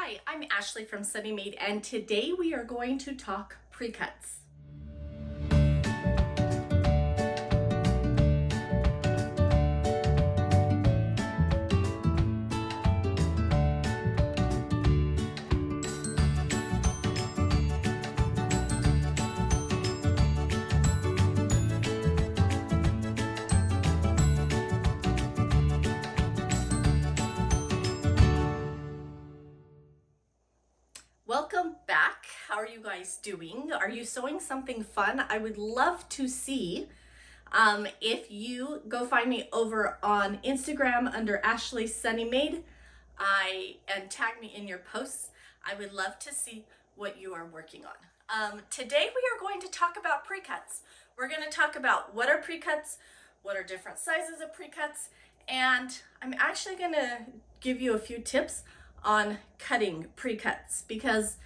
Hi, I'm Ashley from Sunny Made, and today we are going to talk precuts. Welcome back. How are you guys doing? Are you sewing something fun? I would love to see. If you go find me over on Instagram under Ashley Sunny Made, and tag me in your posts. I would love to see what you are working on. Today we are going to talk about precuts. We're going to talk about what are precuts, what are different sizes of precuts, and I'm actually going to give you a few tips on cutting precuts, because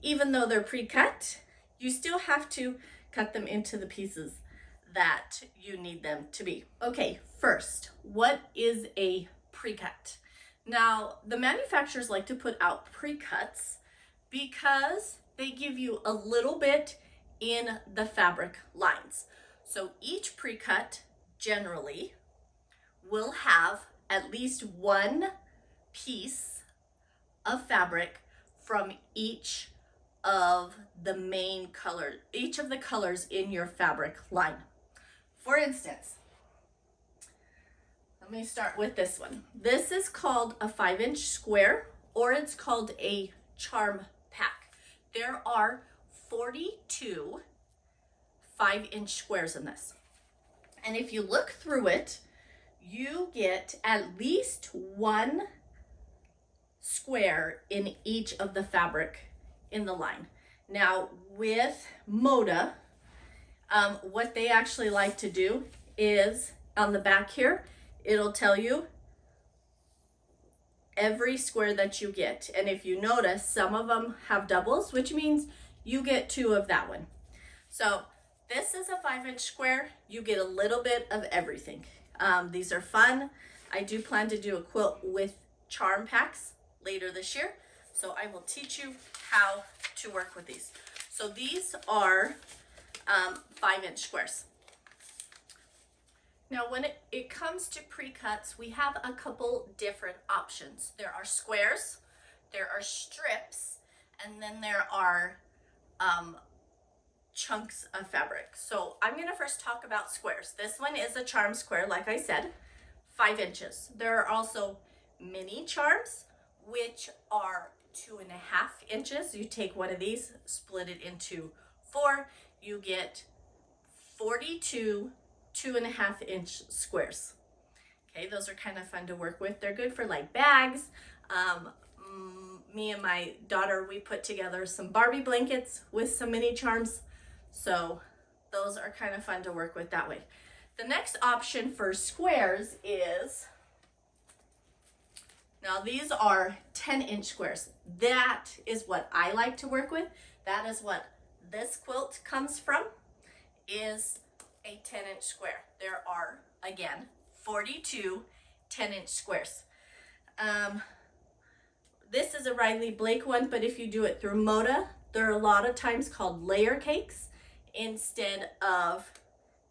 even though they're pre-cut, you still have to cut them into the pieces that you need them to be. Okay, first, what is a precut? Now, the manufacturers like to put out precuts because they give you a little bit in the fabric lines. So each precut generally will have at least one piece of fabric from each of the main color, each of the colors in your fabric line. For instance, let me start with this one. This is called a 5-inch square, or it's called a charm pack. There are 42 5-inch squares in this. And if you look through it, you get at least one square in each of the fabric in the line. Now with Moda, what they actually like to do is on the back here, it'll tell you every square that you get. And if you notice, some of them have doubles, which means you get 2 of that one. So this is a 5-inch square. You get a little bit of everything. These are fun. I do plan to do a quilt with charm packs later this year, so I will teach you how to work with these. So these are 5-inch squares. Now when it comes to pre-cuts, we have a couple different options. There are squares, there are strips, and then there are chunks of fabric. So I'm going to first talk about squares. This one is a charm square, like I said, 5 inches. There are also mini charms, which are 2.5 inches. You take one of these, split it into 4, you get 42 2.5-inch squares. Okay, those are kind of fun to work with. They're good for like bags. Me and my daughter, we put together some Barbie blankets with some mini charms, so those are kind of fun to work with that way. The next option for squares is, now these are 10-inch squares. That is what I like to work with. That is what this quilt comes from, is a 10-inch square. There are, again, 42 10-inch squares. This is a Riley Blake one, but if you do it through Moda, they're a lot of times called layer cakes instead of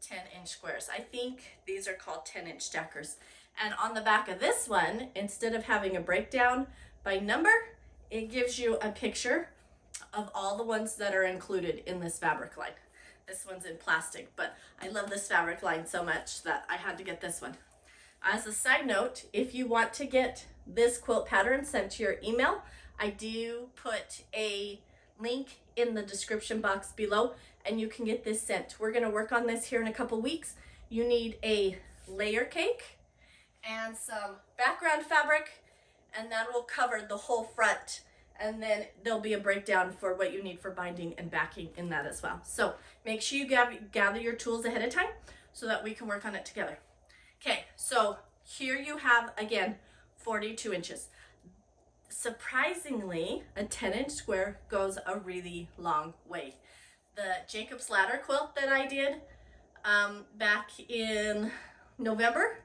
10-inch squares. I think these are called 10-inch stackers. And on the back of this one, instead of having a breakdown by number, it gives you a picture of all the ones that are included in this fabric line. This one's in plastic, but I love this fabric line so much that I had to get this one. As a side note, if you want to get this quilt pattern sent to your email, I do put a link in the description box below, and you can get this sent. We're going to work on this here in a couple weeks. You need a layer cake and some background fabric, and that will cover the whole front, and then there'll be a breakdown for what you need for binding and backing in that as well. So make sure you gather your tools ahead of time so that we can work on it together. Okay, so here you have, again, 42 inches. Surprisingly, a 10-inch square goes a really long way. The Jacob's Ladder quilt that I did back in November,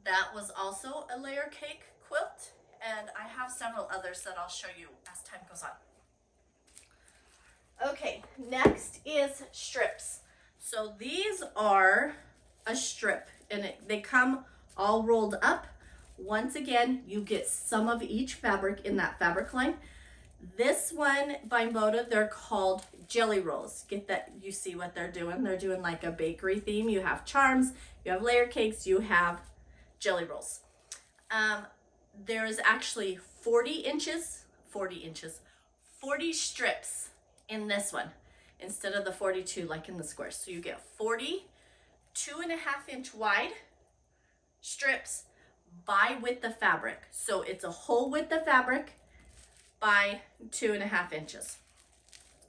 that was also a layer cake quilt, And I have several others that I'll show you as time goes on. Okay, next is strips. So these are a strip, and they come all rolled up. Once again, you get some of each fabric in that fabric line. This one by Moda, they're called jelly rolls. Get that? You see what they're doing? They're doing like a bakery theme. You have charms, you have layer cakes, you have jelly rolls. There's actually 40 strips in this one instead of the 42 like in the squares. So you get 40 2.5-inch wide strips by width of fabric. So it's a whole width of fabric by 2.5 inches.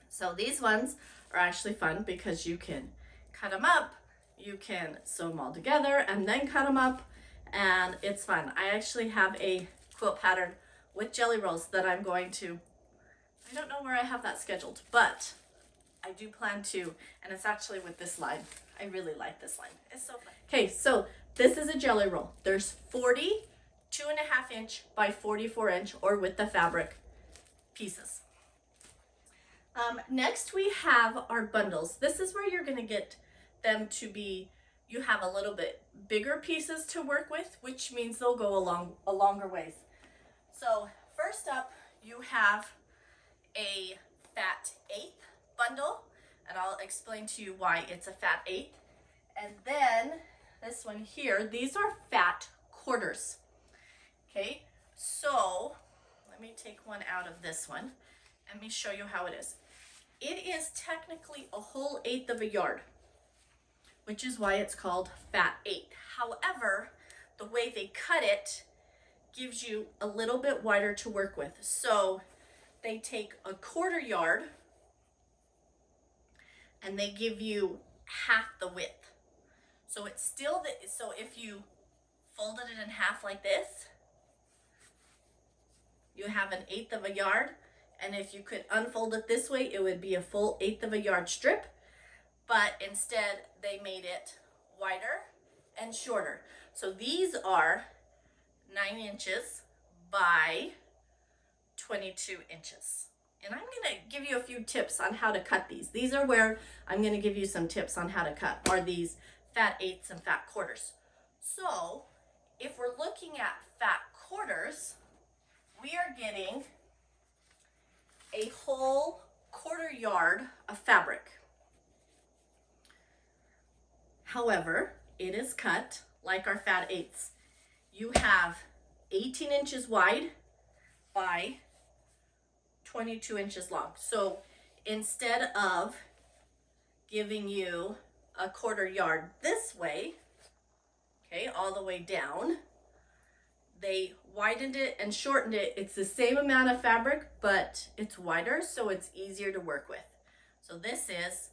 So these ones are actually fun because you can cut them up, you can sew them all together and then cut them up, and it's fun. I actually have a quilt pattern with jelly rolls that I'm going to, I don't know where I have that scheduled, but I do plan to, and it's actually with this line. I really like this line. It's so fun. Okay, so this is a jelly roll. There's 40 2.5-inch by 44-inch or with the fabric pieces. Next we have our bundles. This is where you're going to get them to be, you have a little bit bigger pieces to work with, which means they'll go a longer ways. So first up, you have a fat eighth bundle, and I'll explain to you why it's a fat eighth. And then this one here, these are fat quarters. Okay, so let me take one out of this one and let me show you how it is. It is technically a whole eighth of a yard, which is why it's called fat eighth. However, the way they cut it gives you a little bit wider to work with. So they take a 1/4 yard and they give you half the width. So it's still so if you folded it in half like this, you have an 1/8 of a yard, and if you could unfold it this way, it would be a full 1/8 of a yard strip, but instead they made it wider and shorter. So these are 9 inches by 22 inches. And I'm going to give you a few tips on how to cut these. These are where I'm going to give you some tips on how to cut, are these fat eighths and fat quarters. So if we're looking at fat quarters, we are getting a whole 1/4 yard of fabric. However, it is cut like our fat eighths. You have 18 inches wide by 22 inches long. So instead of giving you a 1/4 yard this way, okay, all the way down, they widened it and shortened it. It's the same amount of fabric, but it's wider, so it's easier to work with. So this is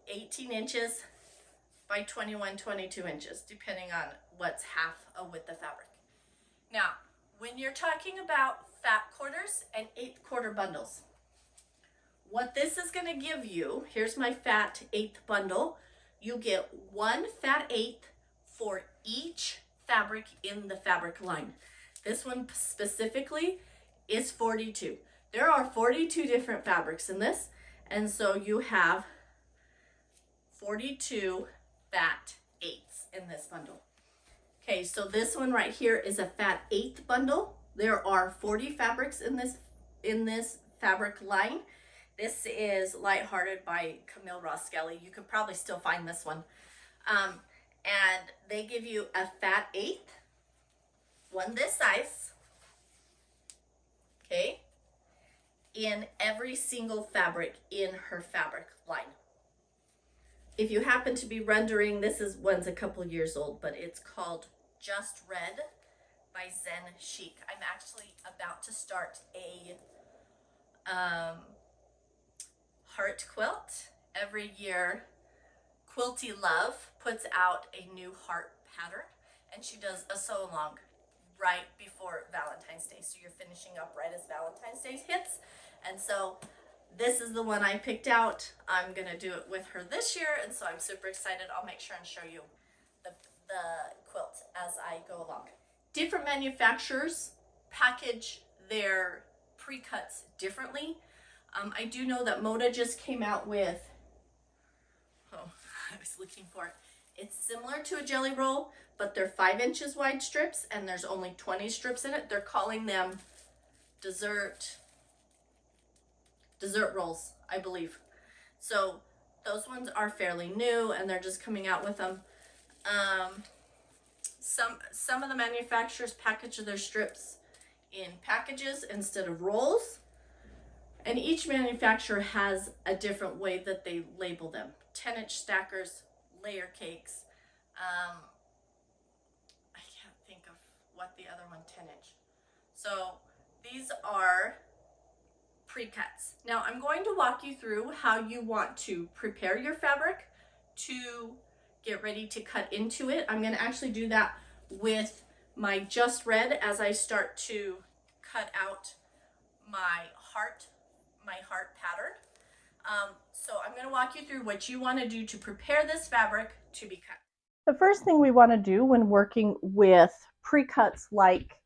18 inches by 22 inches, depending on what's half a width of fabric. Now, when you're talking about fat quarters and 1/8 bundles, what this is going to give you, here's my fat eighth bundle. You get one fat eighth for each fabric in the fabric line. This one specifically is 42. There are 42 different fabrics in this, and so you have 42 fat eighths in this bundle. Okay, so this one right here is a fat eighth bundle. There are 40 fabrics in this fabric line. This is Lighthearted by Camille Ross Skelly. You could probably still find this one. And they give you a fat eighth, one this size, okay, in every single fabric in her fabric line. If you happen to be rendering, one's a couple years old, but it's called Just Red by Zen Chic. I'm actually about to start a heart quilt. Every year, Quilty Love puts out a new heart pattern, and she does a sew along right before Valentine's Day. So you're finishing up right as Valentine's Day hits. And so this is the one I picked out. I'm gonna do it with her this year, and so I'm super excited. I'll make sure and show you the quilt as I go along. Different manufacturers package their pre-cuts differently. I do know that Moda just came out with, oh, I was looking for it. It's similar to a jelly roll, but they're 5 inches wide strips and there's only 20 strips in it. They're calling them dessert rolls, I believe. So those ones are fairly new and they're just coming out with them. Some of the manufacturers package their strips in packages instead of rolls. And each manufacturer has a different way that they label them. 10-inch stackers, layer cakes. I can't think of what the other one, 10-inch. So these are pre-cuts. Now I'm going to walk you through how you want to prepare your fabric to get ready to cut into it. I'm going to actually do that with my just red as I start to cut out my heart pattern. So I'm going to walk you through what you want to do to prepare this fabric to be cut. The first thing we want to do when working with pre-cuts like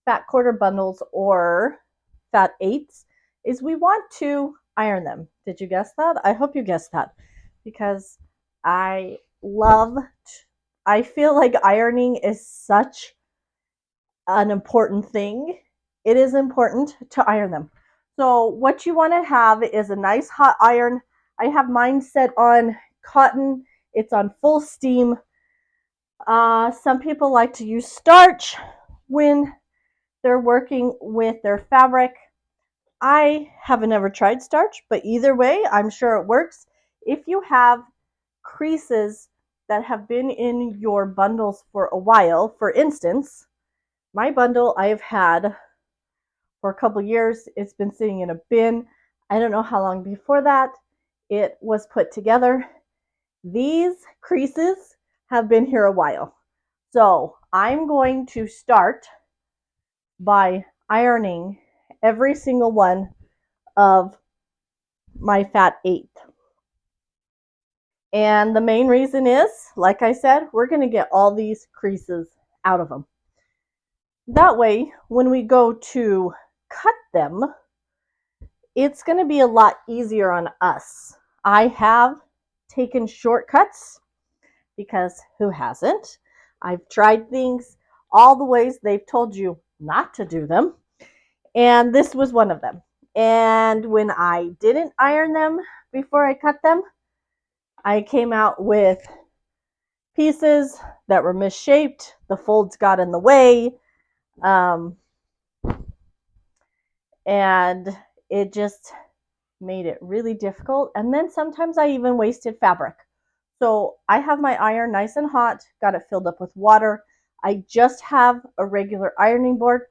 fat quarter bundles or fat eighths is we want to iron them. Did you guess that? I hope you guessed that, because I feel like ironing is such an important thing. It is important to iron them. So what you want to have is a nice hot iron. I have mine set on cotton. It's on full steam. Some people like to use starch when they're working with their fabric. I haven't ever tried starch, but either way, I'm sure it works. If you have creases that have been in your bundles for a while, for instance, my bundle I have had for a couple years. It's been sitting in a bin. I don't know how long before that it was put together. These creases have been here a while. So I'm going to start by ironing every single one of my fat eighth. And the main reason is, like I said, we're going to get all these creases out of them. That way, when we go to cut them, it's going to be a lot easier on us. I have taken shortcuts, because who hasn't? I've tried things all the ways they've told you not to do them, and this was one of them. And when I didn't iron them before I cut them, I came out with pieces that were misshaped. The folds got in the way, and it just made it really difficult. And then sometimes I even wasted fabric. So I have my iron nice and hot, got it filled up with water. I just have a regular ironing board.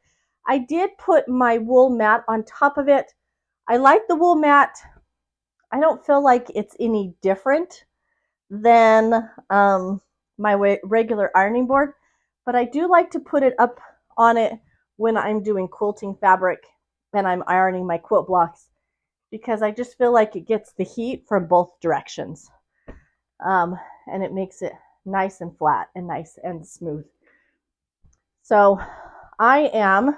I did put my wool mat on top of it. I like the wool mat. I don't feel like it's any different than my regular ironing board, but I do like to put it up on it when I'm doing quilting fabric and I'm ironing my quilt blocks, because I just feel like it gets the heat from both directions. And it makes it nice and flat and nice and smooth. So I am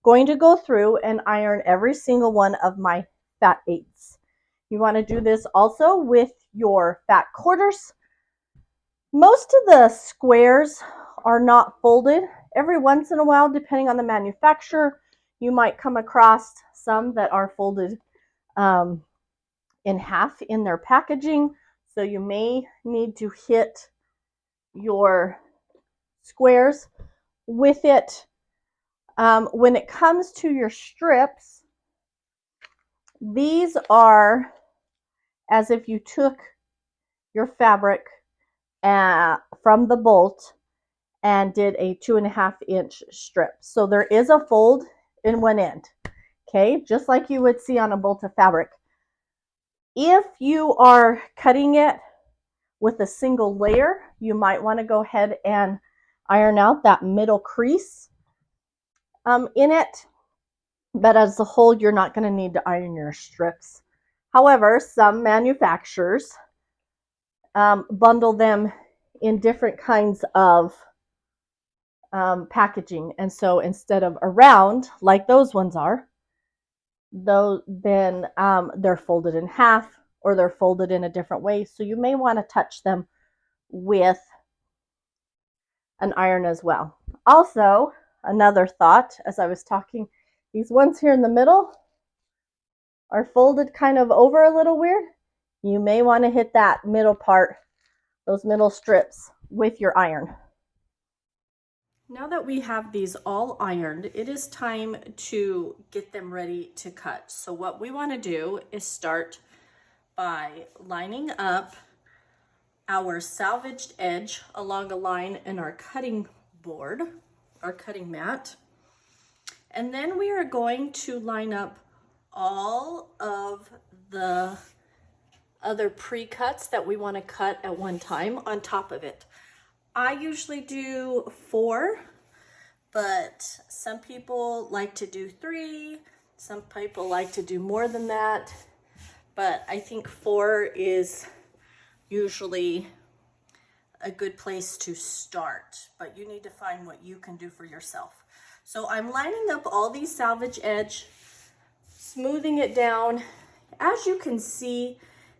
going to go through and iron every single one of my fat eighths. You want to do this also with your fat quarters. Most of the squares are not folded. Every once in a while, depending on the manufacturer, you might come across some that are folded in half in their packaging. So you may need to hit your squares with it. When it comes to your strips, these are as if you took your fabric from the bolt and did a 2.5-inch strip. So there is a fold in one end, okay, just like you would see on a bolt of fabric. If you are cutting it with a single layer, you might want to go ahead and iron out that middle crease in it. But as a whole, you're not going to need to iron your strips. However, some manufacturers bundle them in different kinds of packaging. And so instead of around like those ones are, then they're folded in half or they're folded in a different way. So you may want to touch them with an iron as well. Also, another thought as I was talking, these ones here in the middle are folded kind of over a little weird. You may want to hit that middle part, those middle strips, with your iron. Now that we have these all ironed, it is time to get them ready to cut. So what we want to do is start by lining up our salvaged edge along a line in our cutting board, our cutting mat. And then we are going to line up all of the other pre-cuts that we want to cut at one time on top of it. I usually do 4, but some people like to do 3. Some people like to do more than that, but I think 4 is usually a good place to start, but you need to find what you can do for yourself. So I'm lining up all these salvage edge, smoothing it down. As you can see,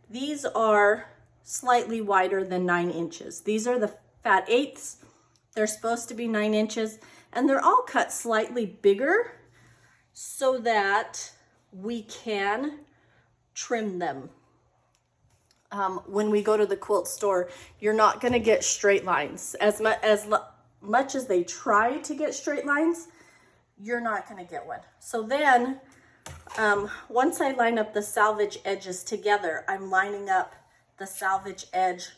these are slightly wider than 9 inches. These are the fat eighths. They're supposed to be 9 inches, and they're all cut slightly bigger so that we can trim them. When we go to the quilt store, you're not going to get straight lines. As much as they try to get straight lines, you're not going to get one. So then, once I line up the salvage edges together, I'm lining up the salvage edge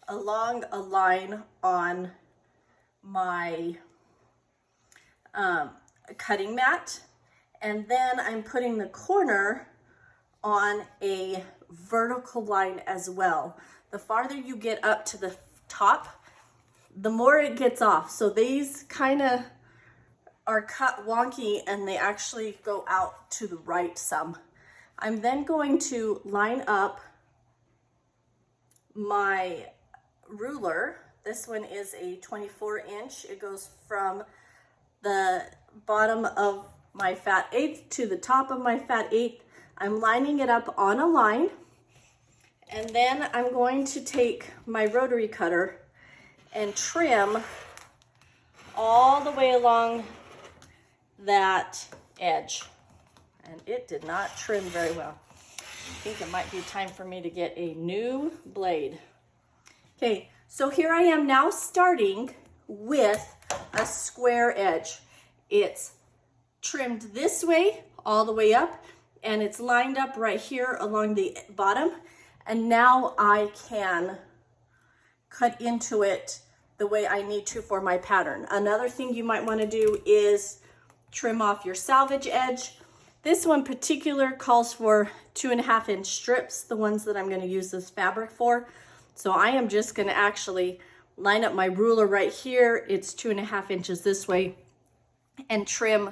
along a line on my cutting mat, and then I'm putting the corner on a vertical line as well. The farther you get up to the top, the more it gets off. So these kind of are cut wonky and they actually go out to the right some. I'm then going to line up my ruler. This one is a 24-inch. It goes from the bottom of my fat eighth to the top of my fat eighth. I'm lining it up on a line, and then I'm going to take my rotary cutter and trim all the way along that edge. And it did not trim very well. I think it might be time for me to get a new blade. Okay, so here I am now starting with a square edge. It's trimmed this way all the way up, and it's lined up right here along the bottom. And now I can cut into it the way I need to for my pattern. Another thing you might want to do is trim off your salvage edge. This one particular calls for 2.5-inch strips, the ones that I'm going to use this fabric for. So I am just going to actually line up my ruler right here. It's 2.5 inches this way, and trim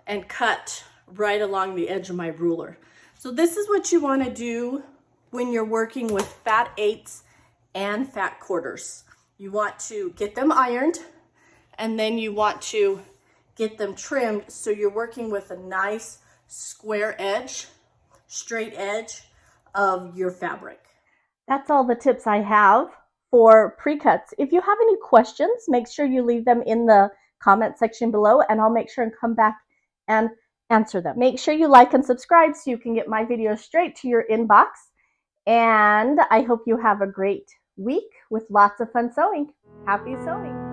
and cut right along the edge of my ruler. So this is what you want to do when you're working with fat eighths and fat quarters. You want to get them ironed, and then you want to get them trimmed so you're working with a nice square edge, straight edge of your fabric. That's all the tips I have for pre-cuts. If you have any questions, make sure you leave them in the comment section below, and I'll make sure and come back and answer them. Make sure you like and subscribe so you can get my videos straight to your inbox. And I hope you have a great week with lots of fun sewing. Happy sewing!